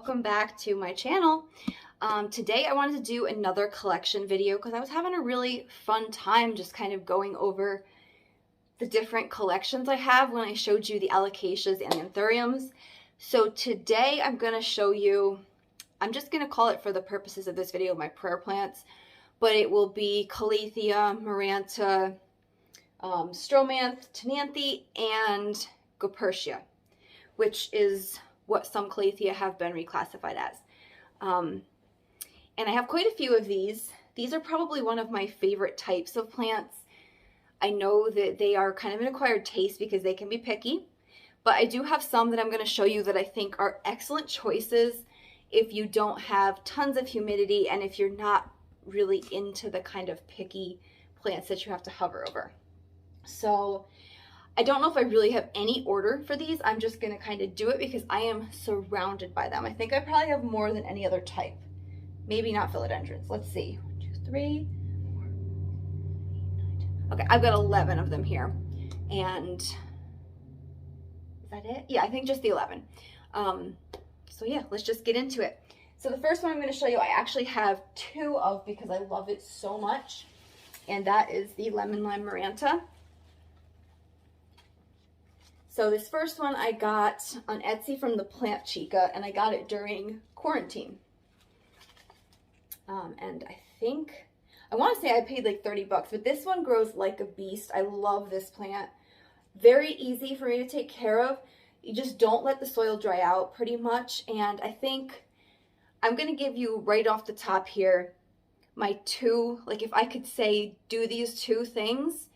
welcome back to my channel. Today I wanted to do another collection video because I was having a really fun time just kind of going over the different collections I have when I showed you the alocasias and anthuriums. So today I'm going to show you, I'm just going to call it for the purposes of this video, my prayer plants, but it will be Calathea, maranta, Stromante, and Gopertia, which is what some Calathea have been reclassified as. And I have quite a few of these. These are probably one of my favorite types of plants. I know that they are kind of an acquired taste because they can be picky, but I do have some that I'm going to show you that I think are excellent choices if you don't have tons of humidity and if you're not really into the kind of picky plants that you have to hover over. So I don't know if I really have any order for these. I'm just going to kind of do it because I am surrounded by them. I think I probably have more than any other type. Maybe not philodendrons. Let's see. 1, 2, 3, 4, 5, 8, 9, 10. Okay, I've got 11 of them here. And is that it? Yeah, I think just the 11. So yeah, let's just get into it. So the first one I'm going to show you, I actually have 2 of because I love it so much. And that is the lemon lime maranta. So this first one I got on Etsy from the Plant Chica, and I got it during quarantine. And I think, I want to say I paid like 30 bucks, but this one grows like a beast. I love this plant. Very easy for me to take care of. You just don't let the soil dry out pretty much. And I think I'm going to give you right off the top here my 2, like if I could say do these 2 things,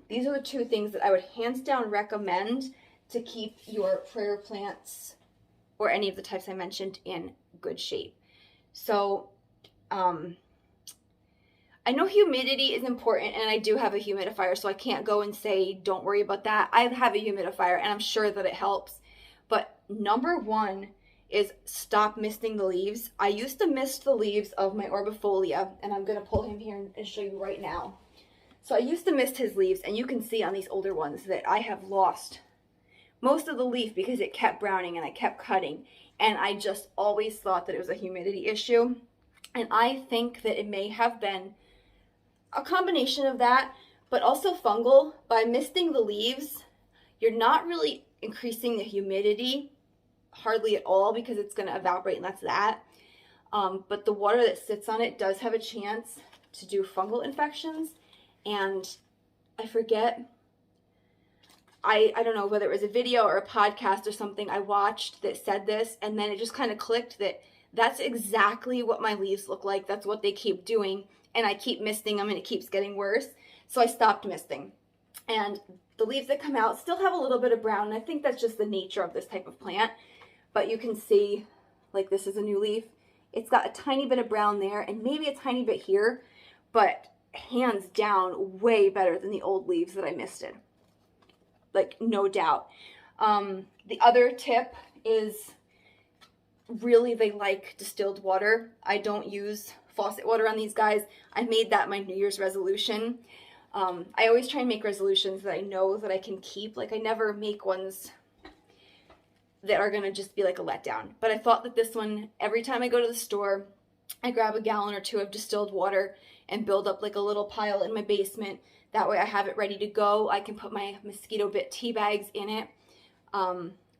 these are the 2 things that I would hands down recommend to keep your prayer plants or any of the types I mentioned in good shape. So I know humidity is important, and I do have a humidifier, so I can't go and say don't worry about that. I have a humidifier and I'm sure that it helps, but number 1 is stop misting the leaves. I used to mist the leaves of my Orbifolia, and I'm going to pull him here and show you right now. So I used to mist his leaves, and you can see on these older ones that I have lost most of the leaf because it kept browning and I kept cutting, and I just always thought that it was a humidity issue. And I think that it may have been a combination of that, but also fungal. By misting the leaves, you're not really increasing the humidity hardly at all because it's going to evaporate, and that's that. But the water that sits on it does have a chance to do fungal infections. And I forget, I don't know whether it was a video or a podcast or something I watched that said this, and then it just kind of clicked that that's exactly what my leaves look like. That's what they keep doing, and I keep misting them and it keeps getting worse. So I stopped misting. And the leaves that come out still have a little bit of brown, and I think that's just the nature of this type of plant. But you can see, like, this is a new leaf. It's got a tiny bit of brown there and maybe a tiny bit here, but hands down way better than the old leaves that I misted. Like, no doubt. The other tip is really they like distilled water. I don't use faucet water on these guys. I made that my New Year's resolution. I always try and make resolutions that I know that I can keep. Like, I never make ones that are going to just be like a letdown. But I thought that this one, every time I go to the store, I grab a gallon or 2 of distilled water and build up like a little pile in my basement. That way I have it ready to go. I can put my mosquito bit tea bags in it,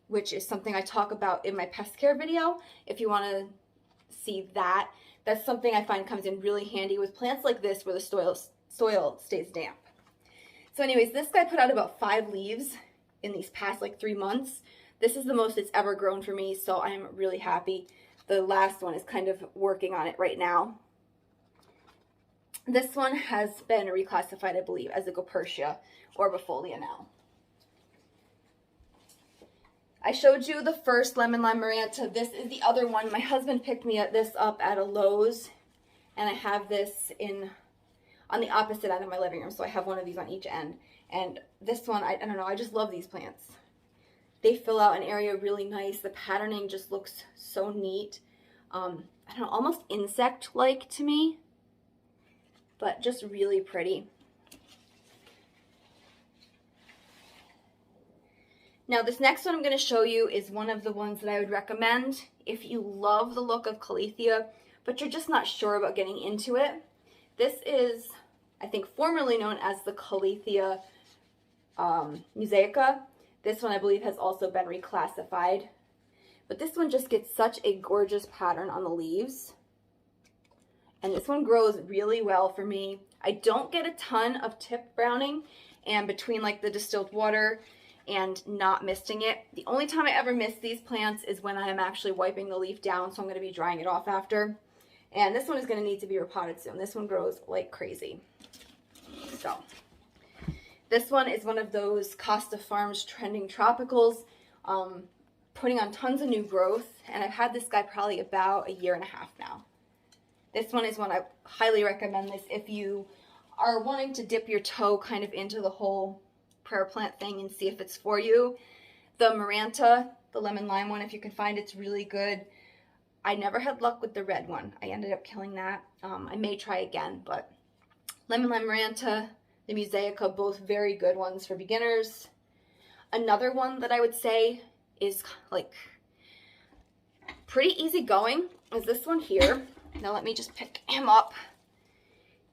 which is something I talk about in my pest care video. If you want to see that, that's something I find comes in really handy with plants like this where the soil stays damp. So anyways, this guy put out about 5 leaves in these past like 3 months. This is the most it's ever grown for me, so I'm really happy. The last one is kind of working on it right now. This one has been reclassified, I believe, as a Gopertia Orbifolia now. I showed you the first lemon lime maranta. This is the other one. My husband picked me this up at a Lowe's, and I have this on the opposite end of my living room, so I have one of these on each end. And this one, I don't know, I just love these plants. They fill out an area really nice. The patterning just looks so neat. I don't know, almost insect-like to me, but just really pretty. Now this next one I'm going to show you is one of the ones that I would recommend if you love the look of Calathea, but you're just not sure about getting into it. This is, I think, formerly known as the Calathea Museica. This one I believe has also been reclassified. But this one just gets such a gorgeous pattern on the leaves. And this one grows really well for me. I don't get a ton of tip browning, and between like the distilled water and not misting it, the only time I ever mist these plants is when I am actually wiping the leaf down, so I'm going to be drying it off after. And this one is going to need to be repotted soon. This one grows like crazy. So this one is one of those Costa Farms trending tropicals, putting on tons of new growth, and I've had this guy probably about a year and a half now. This one is one I highly recommend this if you are wanting to dip your toe kind of into the whole prayer plant thing and see if it's for you. The maranta, the lemon lime one, if you can find it's really good. I never had luck with the red one. I ended up killing that. I may try again, but lemon lime maranta, the Museica, both very good ones for beginners. Another one that I would say is like pretty easy going is this one here. Now let me just pick him up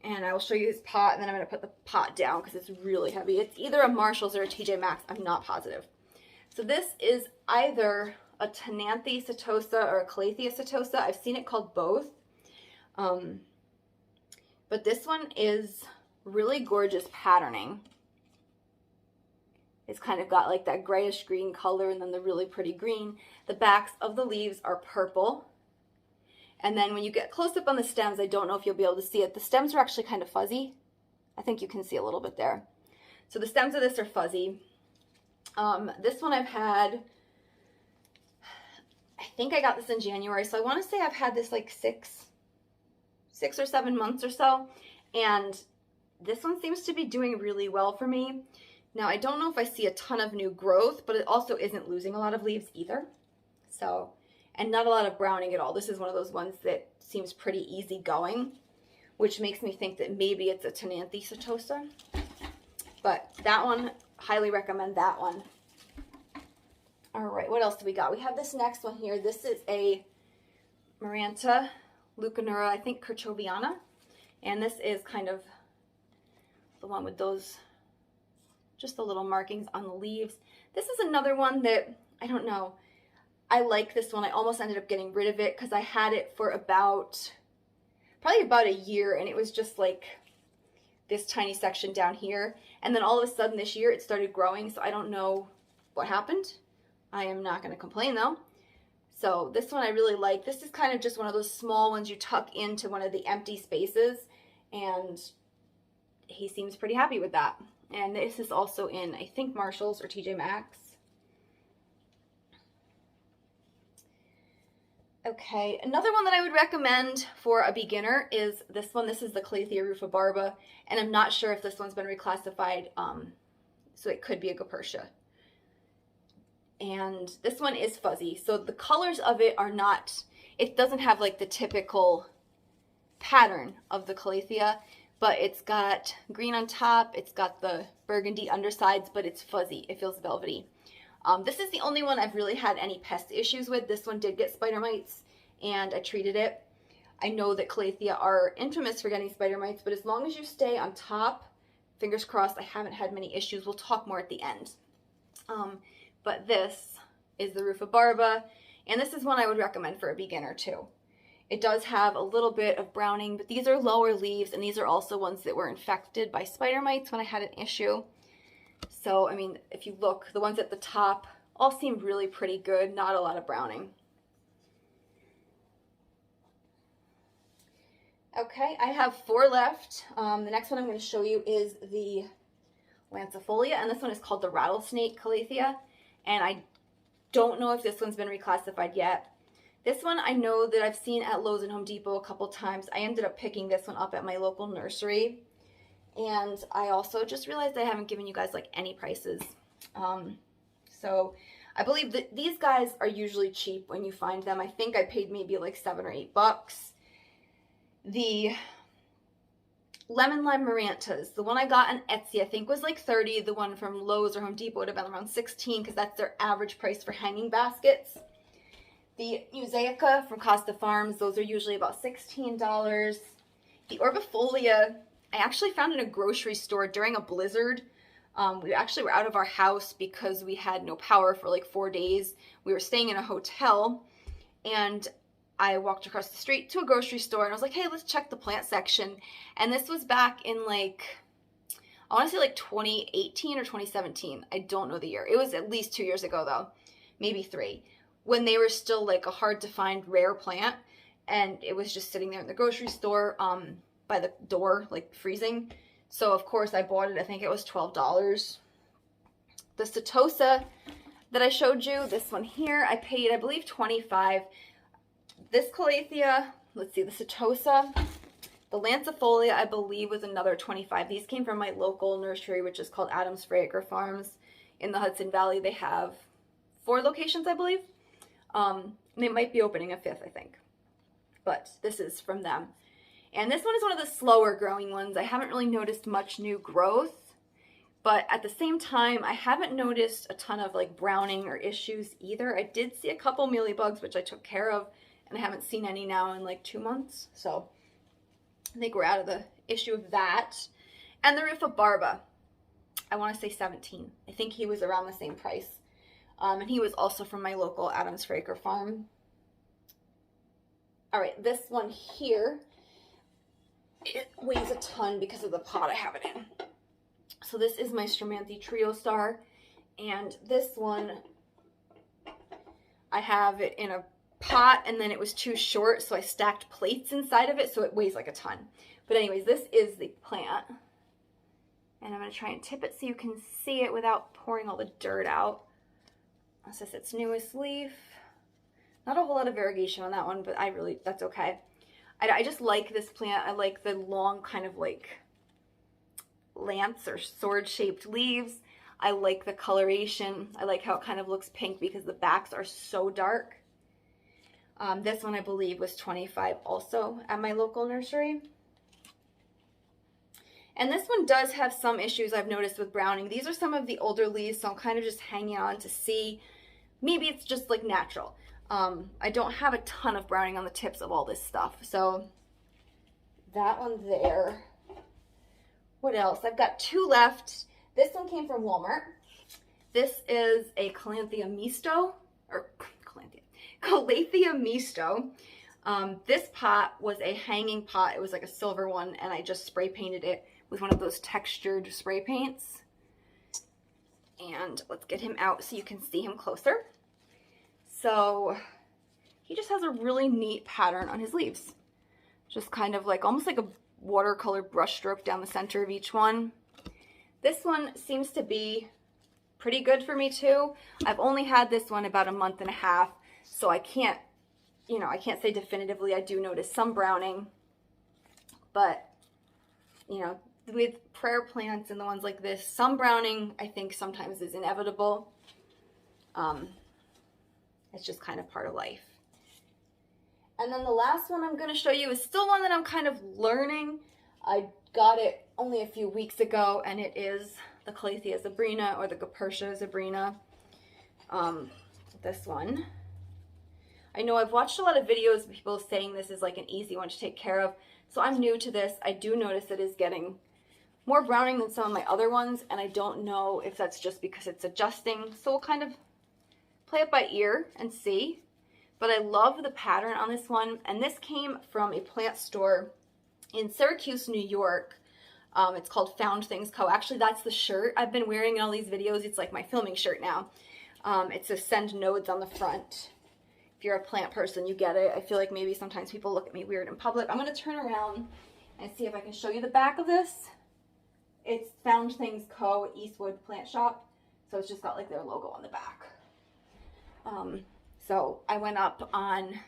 and I will show you his pot, and then I'm going to put the pot down because it's really heavy. It's either a Marshall's or a TJ Maxx. I'm not positive. So this is either a Tonanthe Setosa or a Calathea Setosa. I've seen it called both. But this one is really gorgeous patterning. It's kind of got like that grayish green color and then the really pretty green. The backs of the leaves are purple. And then when you get close up on the stems, I don't know if you'll be able to see it. The stems are actually kind of fuzzy. I think you can see a little bit there. So the stems of this are fuzzy. This one I've had, I think I got this in January. So I want to say I've had this like six or 7 months or so. And this one seems to be doing really well for me. Now, I don't know if I see a ton of new growth, but it also isn't losing a lot of leaves either. So, and not a lot of browning at all. This is one of those ones that seems pretty easy going, which makes me think that maybe it's a Tonanthe Setosa. But that one, highly recommend that one. All right, what else do we got? We have this next one here. This is a Maranta Leucanura, I think Kerchoviana. And this is kind of the one with those, just the little markings on the leaves. This is another one that, I don't know, I like this one. I almost ended up getting rid of it because I had it for probably about a year, and it was just like this tiny section down here. And then all of a sudden this year it started growing, so I don't know what happened. I am not going to complain though. So this one I really like. This is kind of just one of those small ones you tuck into one of the empty spaces, and he seems pretty happy with that. And this is also in, I think, Marshall's or TJ Maxx. Okay, another one that I would recommend for a beginner is this one. This is the Calathea Rooftorbara, and I'm not sure if this one's been reclassified, so it could be a Gopurtia. And this one is fuzzy, so the colors of it are not, it doesn't have like the typical pattern of the Calathea, but it's got green on top, it's got the burgundy undersides, but it's fuzzy. It feels velvety. This is the only one I've really had any pest issues with. This one did get spider mites, and I treated it. I know that Calathea are infamous for getting spider mites, but as long as you stay on top, fingers crossed, I haven't had many issues. We'll talk more at the end. But this is the Rooftorbara, and this is one I would recommend for a beginner too. It does have a little bit of browning, but these are lower leaves, and these are also ones that were infected by spider mites when I had an issue. So, I mean, if you look, the ones at the top all seem really pretty good, not a lot of browning. Okay, I have 4 left. The next one I'm going to show you is the Lancifolia, and this one is called the Rattlesnake Calathea, and I don't know if this one's been reclassified yet. This one I know that I've seen at Lowe's and Home Depot a couple times. I ended up picking this one up at my local nursery. And I also just realized I haven't given you guys like any prices. So I believe that these guys are usually cheap when you find them. I think I paid maybe like $7 or $8. The lemon lime marantas. The one I got on Etsy I think was like 30. The one from Lowe's or Home Depot would have been around 16 because that's their average price for hanging baskets. The Museica from Costa Farms, those are usually about $16. The Orbifolia, I actually found in a grocery store during a blizzard. We actually were out of our house because we had no power for like 4 days. We were staying in a hotel, and I walked across the street to a grocery store, and I was like, hey, let's check the plant section. And this was back in like, I want to say like 2018 or 2017. I don't know the year. It was at least 2 years ago though, maybe 3, when they were still like a hard to find rare plant. And it was just sitting there in the grocery store by the door, like freezing. So of course I bought it. I think it was $12. The Setosa that I showed you, this one here, I paid, I believe, $25. This Calathea, let's see, the Setosa, the Lancifolia, I believe, was another $25. These came from my local nursery, which is called Adams Frager Farms in the Hudson Valley. They have 4 locations, I believe. They might be opening a 5th, I think. But this is from them. And this one is one of the slower growing ones. I haven't really noticed much new growth, but at the same time, I haven't noticed a ton of like browning or issues either. I did see a couple mealybugs, which I took care of, and I haven't seen any now in like 2 months. So I think we're out of the issue of that. And the Rooftorbara, I want to say 17. I think he was around the same price. And he was also from my local Adams Frager farm. All right, this one here, it weighs a ton because of the pot I have it in. So this is my Stromante Trio Star, and this one, I have it in a pot, and then it was too short, so I stacked plates inside of it, so it weighs like a ton. But anyways, this is the plant, and I'm going to try and tip it so you can see it without pouring all the dirt out. This is its newest leaf. Not a whole lot of variegation on that one, but that's okay. I just like this plant. I like the long kind of like lance or sword shaped leaves. I like the coloration. I like how it kind of looks pink because the backs are so dark. This one I believe was $25 also at my local nursery. And this one does have some issues I've noticed with browning. These are some of the older leaves, so I'm kind of just hanging on to see. Maybe it's just like natural. I don't have a ton of browning on the tips of all this stuff. So that one there. What else? I've got 2 left. This one came from Walmart. This is a Calathea Misto, or Calathea Misto. This pot was a hanging pot. It was like a silver one, and I just spray painted it with one of those textured spray paints. And let's get him out so you can see him closer. So he just has a really neat pattern on his leaves. Just kind of like, almost like a watercolor brush stroke down the center of each one. This one seems to be pretty good for me too. I've only had this one about a month and a half, so I can't, I can't say definitively. I do notice some browning, but, with prayer plants and the ones like this, some browning I think sometimes is inevitable. It's just kind of part of life. And then the last one I'm going to show you is still one that I'm kind of learning. I got it only a few weeks ago, and it is the Calathea Sabrina, or the Gapertia Sabrina. This one. I know I've watched a lot of videos of people saying this is like an easy one to take care of. So I'm new to this. I do notice it is getting more browning than some of my other ones, and I don't know if that's just because it's adjusting. So we'll kind of play it by ear and see. But I love the pattern on this one, and this came from a plant store in Syracuse, New York. It's called Found Things Co. Actually, that's the shirt I've been wearing in all these videos. It's like my filming shirt now. It says send nodes on the front. If you're a plant person, you get it. I feel like maybe sometimes people look at me weird in public. I'm going to turn around and see if I can show you the back of this. It's Found Things Co. Eastwood Plant Shop. So it's just got like their logo on the back. So I went up on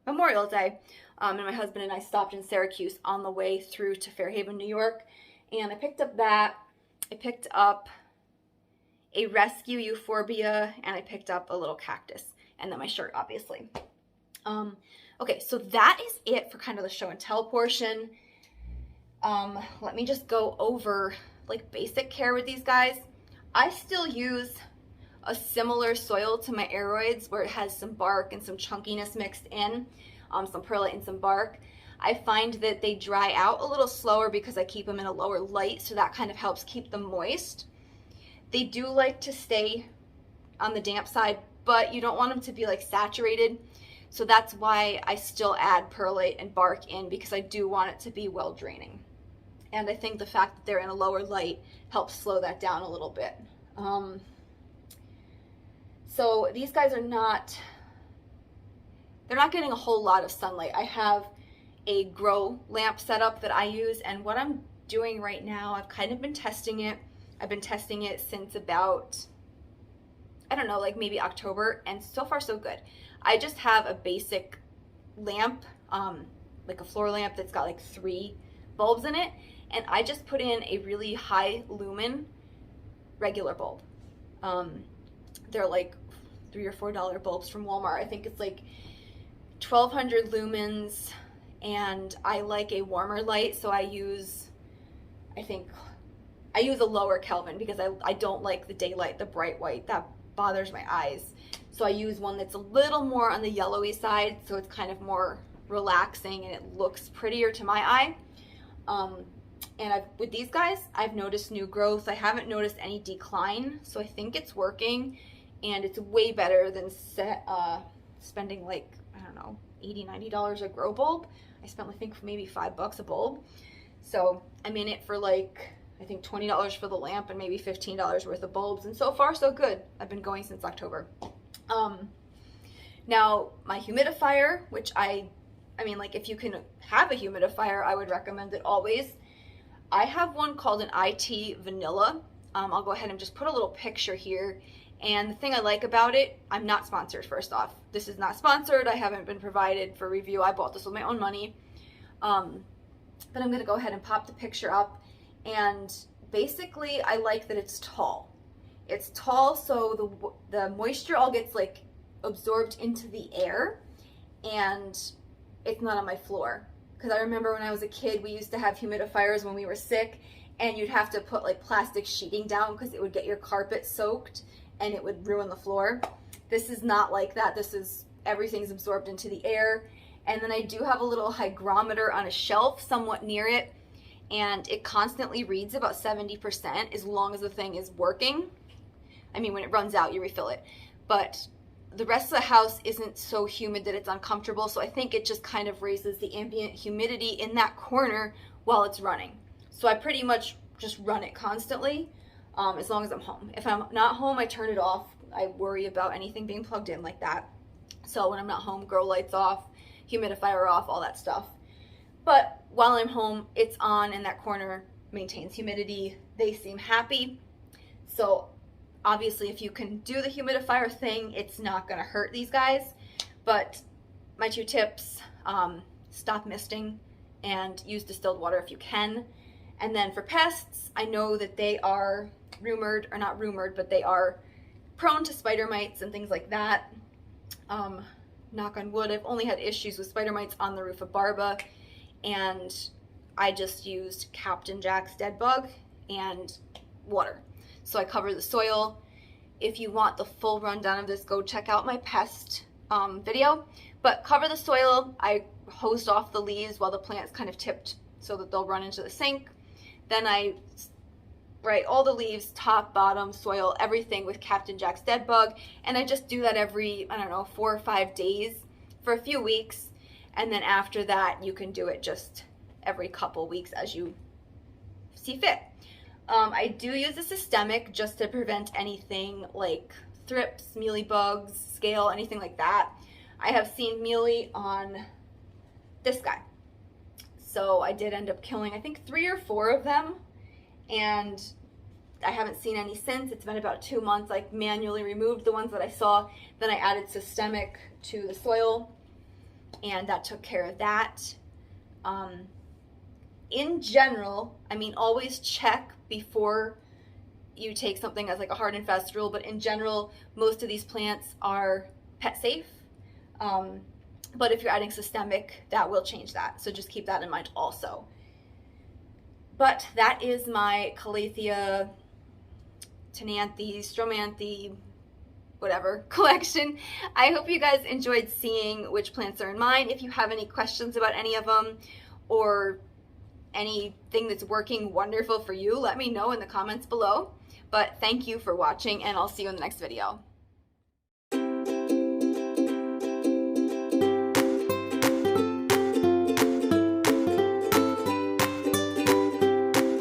Memorial Day, and my husband and I stopped in Syracuse on the way through to Fairhaven, New York, and I picked up that. I picked up a rescue euphorbia, and I picked up a little cactus, and then my shirt, obviously. Okay, so that is it for kind of the show and tell portion. Let me just go over like basic care with these guys. I still use a similar soil to my aeroids where it has some bark and some chunkiness mixed in, some perlite and some bark. I find that they dry out a little slower because I keep them in a lower light, so that kind of helps keep them moist. They do like to stay on the damp side, but you don't want them to be like saturated. So that's why I still add perlite and bark in, because I do want it to be well draining. And I think the fact that they're in a lower light helps slow that down a little bit. So these guys are they're not getting a whole lot of sunlight. I have a grow lamp setup that I use, and what I'm doing right now, I've kind of been testing it. I've been testing it since about, I don't know, like maybe October, and so far so good. I just have a basic lamp, like a floor lamp that's got like 3 bulbs in it, and I just put in a really high lumen regular bulb. They're like $3 or $4 bulbs from Walmart. I think it's like 1200 lumens, and I like a warmer light, so I use a lower Kelvin because I don't like the daylight, the bright white. That bothers my eyes. So I use one that's a little more on the yellowy side, so it's kind of more relaxing and it looks prettier to my eye. And with these guys, I've noticed new growth. I haven't noticed any decline, so I think it's working, and it's way better than spending like, I don't know, $80, $90 a grow bulb. I spent, I think, maybe $5 a bulb. So I'm in it for like, I think $20 for the lamp and maybe $15 worth of bulbs, and so far so good. I've been going since October. Now my humidifier, which I mean, like, if you can have a humidifier, I would recommend it always. I have one called an IT Vanilla. I'll go ahead and just put a little picture here. And the thing I like about it, I'm not sponsored, first off. This is not sponsored. I haven't been provided for review. I bought this with my own money. But I'm going to go ahead and pop the picture up. And basically, I like that it's tall. It's tall, so the moisture all gets like absorbed into the air, and it's not on my floor. Because I remember when I was a kid, we used to have humidifiers when we were sick, and you'd have to put like plastic sheeting down because it would get your carpet soaked and it would ruin the floor. This is not like that. This is, everything's absorbed into the air. And then I do have a little hygrometer on a shelf somewhat near it, and it constantly reads about 70% as long as the thing is working. I mean, when it runs out, you refill it. But the rest of the house isn't so humid that it's uncomfortable, so I think it just kind of raises the ambient humidity in that corner while it's running. So I pretty much just run it constantly, as long as I'm home. If I'm not home, I turn it off. I worry about anything being plugged in like that. So when I'm not home, grow lights off, humidifier off, all that stuff. But while I'm home, it's on, and that corner maintains humidity. They seem happy. So obviously, if you can do the humidifier thing, it's not going to hurt these guys. But my 2 tips, stop misting and use distilled water if you can. And then for pests, I know that they are rumored, or not rumored, but they are prone to spider mites and things like that. Knock on wood, I've only had issues with spider mites on the Rooftorbara, and I just used Captain Jack's dead bug and water. So I cover the soil. If you want the full rundown of this, go check out my pest video. But cover the soil. I hosed off the leaves while the plant's kind of tipped so that they'll run into the sink. Then I spray all the leaves, top, bottom, soil, everything with Captain Jack's dead bug. And I just do that every, I don't know, 4 or 5 days for a few weeks. And then after that, you can do it just every couple weeks as you see fit. I do use a systemic just to prevent anything like thrips, mealybugs, scale, anything like that. I have seen mealy on this guy. So I did end up killing, I think, 3 or 4 of them, and I haven't seen any since. It's been about 2 months. I manually removed the ones that I saw. Then I added systemic to the soil, and that took care of that. In general, I mean, always check before you take something as like a hard and fast rule, but in general, most of these plants are pet safe. But if you're adding systemic, that will change that. So just keep that in mind also. But that is my Calathea, Tenanthe, Stromanthe, whatever collection. I hope you guys enjoyed seeing which plants are in mine. If you have any questions about any of them or anything that's working wonderful for you, let me know in the comments below. But thank you for watching, and I'll see you in the next video.